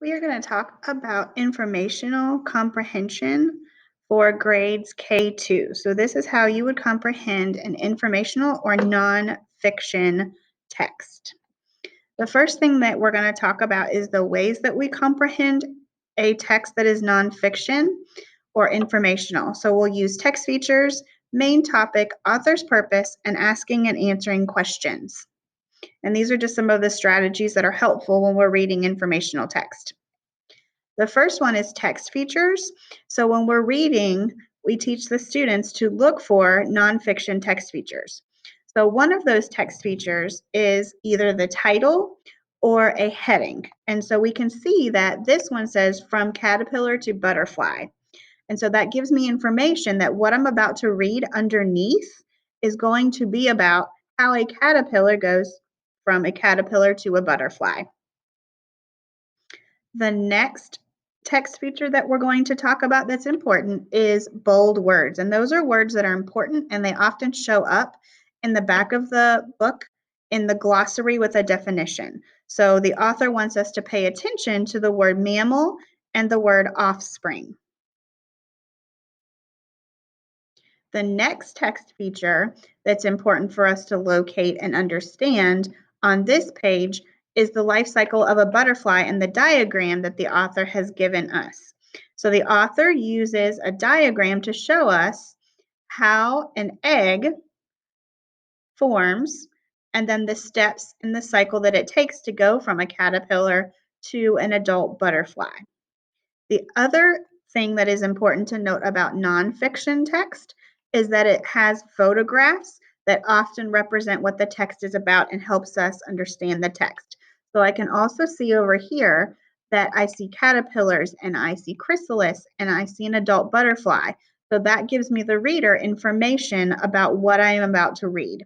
We are going to talk about informational comprehension for grades K2. So this is how you would comprehend an informational or nonfiction text. The first thing that we're going to talk about is the ways that we comprehend a text that is nonfiction or informational. So we'll use text features, main topic, author's purpose, and asking and answering questions. And these are just some of the strategies that are helpful when we're reading informational text. The first one is text features. So when we're reading, we teach the students to look for nonfiction text features. So one of those text features is either the title or a heading. And so we can see that this one says from caterpillar to butterfly. And so that gives me information that what I'm about to read underneath is going to be about how a caterpillar goes from a caterpillar to a butterfly. The next text feature that we're going to talk about that's important is bold words. And those are words that are important and they often show up in the back of the book in the glossary with a definition. So the author wants us to pay attention to the word mammal and the word offspring. The next text feature that's important for us to locate and understand on this page is the life cycle of a butterfly and the diagram that the author has given us. So the author uses a diagram to show us how an egg forms and then the steps in the cycle that it takes to go from a caterpillar to an adult butterfly. The other thing that is important to note about nonfiction text is that it has photographs that often represent what the text is about and helps us understand the text. So I can also see over here that I see caterpillars and I see chrysalis and I see an adult butterfly. So that gives me, the reader, information about what I am about to read.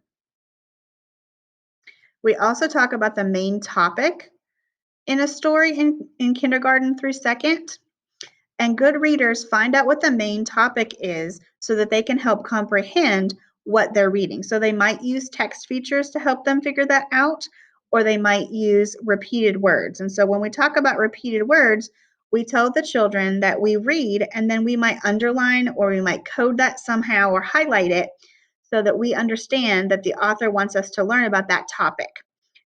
We also talk about the main topic in a story in kindergarten through second. And good readers find out what the main topic is so that they can help comprehend what they're reading. So they might use text features to help them figure that out, or they might use repeated words. And so when we talk about repeated words, we tell the children that we read and then we might underline or we might code that somehow or highlight it so that we understand that the author wants us to learn about that topic.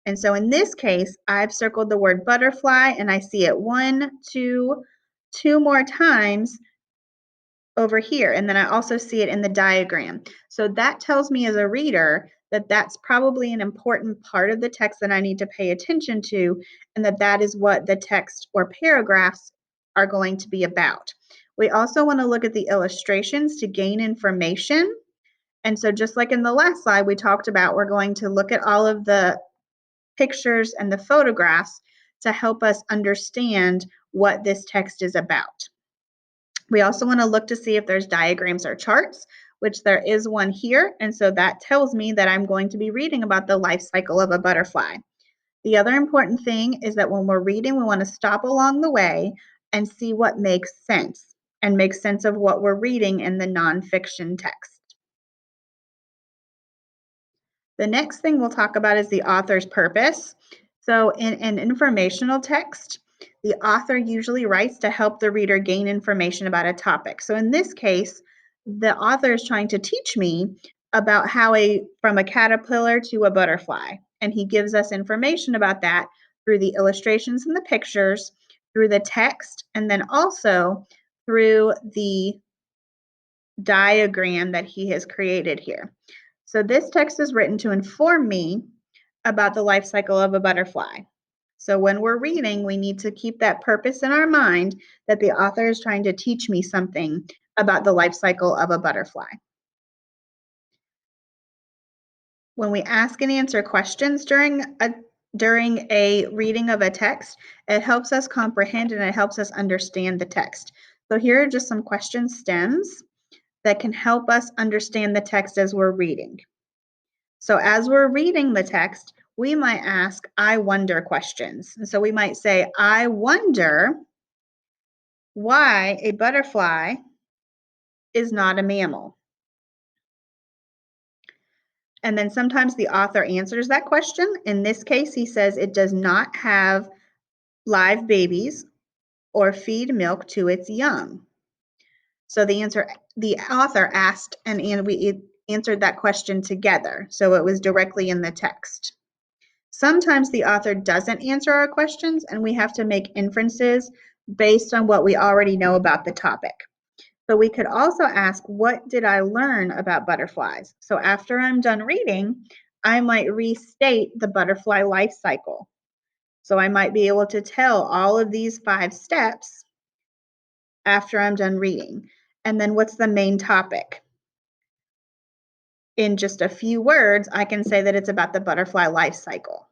And so in this case, I've circled the word butterfly and I see it two more times over here. And then I also see it in the diagram. So that tells me as a reader that that's probably an important part of the text that I need to pay attention to, and that is what the text or paragraphs are going to be about. We also want to look at the illustrations to gain information. And so just like in the last slide we talked about, we're going to look at all of the pictures and the photographs to help us understand what this text is about. We also want to look to see if there's diagrams or charts, which there is one here. And so that tells me that I'm going to be reading about the life cycle of a butterfly. The other important thing is that when we're reading, we want to stop along the way and see what makes sense and make sense of what we're reading in the nonfiction text. The next thing we'll talk about is the author's purpose. So in an informational text, the author usually writes to help the reader gain information about a topic. So in this case, the author is trying to teach me about how from a caterpillar to a butterfly. And he gives us information about that through the illustrations and the pictures, through the text, and then also through the diagram that he has created here. So this text is written to inform me about the life cycle of a butterfly. So when we're reading, we need to keep that purpose in our mind that the author is trying to teach me something about the life cycle of a butterfly. When we ask and answer questions during a reading of a text, it helps us comprehend and it helps us understand the text. So here are just some question stems that can help us understand the text as we're reading. So as we're reading the text, we might ask I wonder questions. And so we might say, I wonder why a butterfly is not a mammal. And then sometimes the author answers that question. In this case, he says it does not have live babies or feed milk to its young? So the author asked, and we answered that question together. So it was directly in the text. Sometimes the author doesn't answer our questions, and we have to make inferences based on what we already know about the topic. But we could also ask, what did I learn about butterflies? So after I'm done reading, I might restate the butterfly life cycle. So I might be able to tell all of these 5 steps after I'm done reading. And then what's the main topic? In just a few words, I can say that it's about the butterfly life cycle.